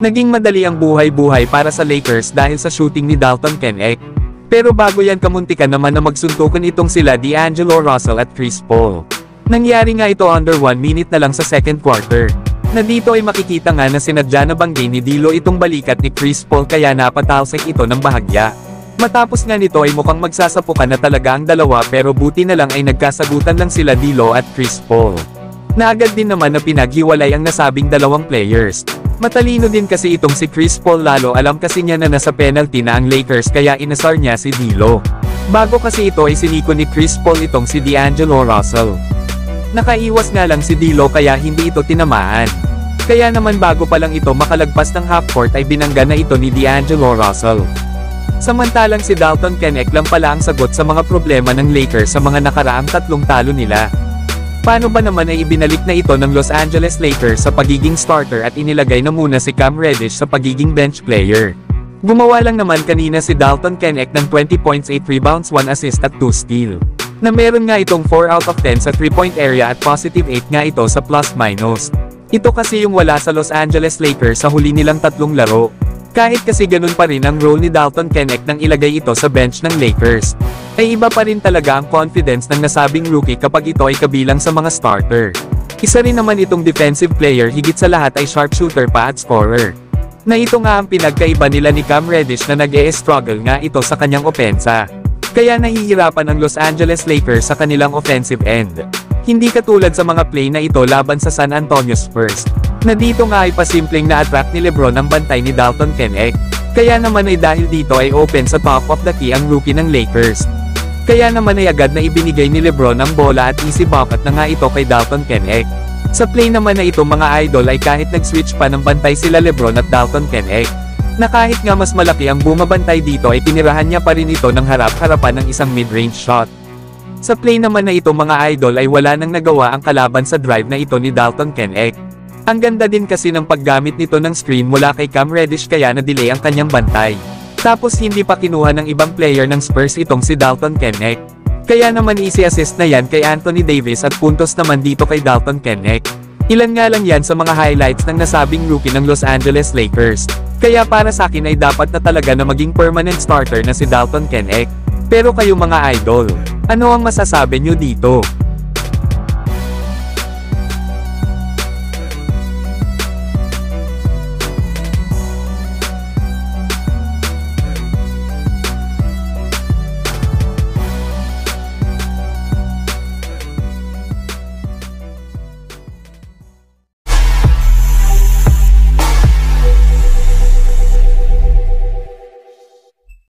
Naging madali ang buhay-buhay para sa Lakers dahil sa shooting ni Dalton Knecht. Pero bago yan kamuntikan naman na magsuntukan itong sila D'Angelo Russell at Chris Paul. Nangyari nga ito under 1 minute na lang sa second quarter. Na dito ay makikita nga na sinadya na banggay ni D'Lo itong balikat ni Chris Paul kaya napatalsik ito ng bahagya. Matapos nga nito ay mukhang magsasapukan na talaga ang dalawa pero buti na lang ay nagkasagutan lang sila D'Lo at Chris Paul. Naagad din naman na pinaghiwalay ang nasabing dalawang players. Matalino din kasi itong si Chris Paul lalo alam kasi niya na nasa penalty na ang Lakers kaya inasar niya si D'Lo. Bago kasi ito ay siniko ni Chris Paul itong si D'Angelo Russell. Nakaiwas nga lang si D'Lo kaya hindi ito tinamaan. Kaya naman bago pa lang ito makalagpas ng half court ay binangga na ito ni D'Angelo Russell. Samantalang si Dalton Knecht lang pala ang sagot sa mga problema ng Lakers sa mga nakaraang tatlong talo nila. Paano ba naman ay ibinalik na ito ng Los Angeles Lakers sa pagiging starter at inilagay na muna si Cam Reddish sa pagiging bench player? Gumawa lang naman kanina si Dalton Knecht ng 20 points, 8 rebounds, 1 assist at 2 steal. Na meron nga itong 4 out of 10 sa 3-point area at positive 8 nga ito sa plus-minus. Ito kasi yung wala sa Los Angeles Lakers sa huli nilang tatlong laro. Kahit kasi ganun pa rin ang role ni Dalton Knecht nang ilagay ito sa bench ng Lakers, ay iba pa rin talaga ang confidence ng nasabing rookie kapag ito ay kabilang sa mga starter. Isa rin naman itong defensive player higit sa lahat ay sharpshooter pa at scorer. Na ito nga ang pinagkaiba nila ni Cam Reddish na nag-e-struggle nga ito sa kanyang opensa. Kaya nahihirapan ang Los Angeles Lakers sa kanilang offensive end. Hindi katulad sa mga play na ito laban sa San Antonio Spurs, na dito nga ay pasimpleng na-attract ni LeBron ang bantay ni Dalton Knecht. Kaya naman ay dahil dito ay open sa top of the key ang rookie ng Lakers. Kaya naman ay agad na ibinigay ni LeBron ang bola at easy bucket na nga ito kay Dalton Knecht. Sa play naman na ito mga idol ay kahit nag-switch pa ng bantay sila LeBron at Dalton Knecht, na kahit nga mas malaki ang bumabantay dito ay tinirahan niya pa rin ito ng harap-harapan ng isang mid-range shot. Sa play naman na ito mga idol ay wala nang nagawa ang kalaban sa drive na ito ni Dalton Knecht. Ang ganda din kasi ng paggamit nito ng screen mula kay Cam Reddish kaya na-delay ang kanyang bantay. Tapos hindi pa kinuha ng ibang player ng Spurs itong si Dalton Knecht. Kaya naman easy assist na yan kay Anthony Davis at puntos naman dito kay Dalton Knecht. Ilan nga lang yan sa mga highlights ng nasabing rookie ng Los Angeles Lakers. Kaya para sa akin ay dapat na talaga na maging permanent starter na si Dalton Knecht. Pero kayo mga idol, ano ang masasabi nyo dito?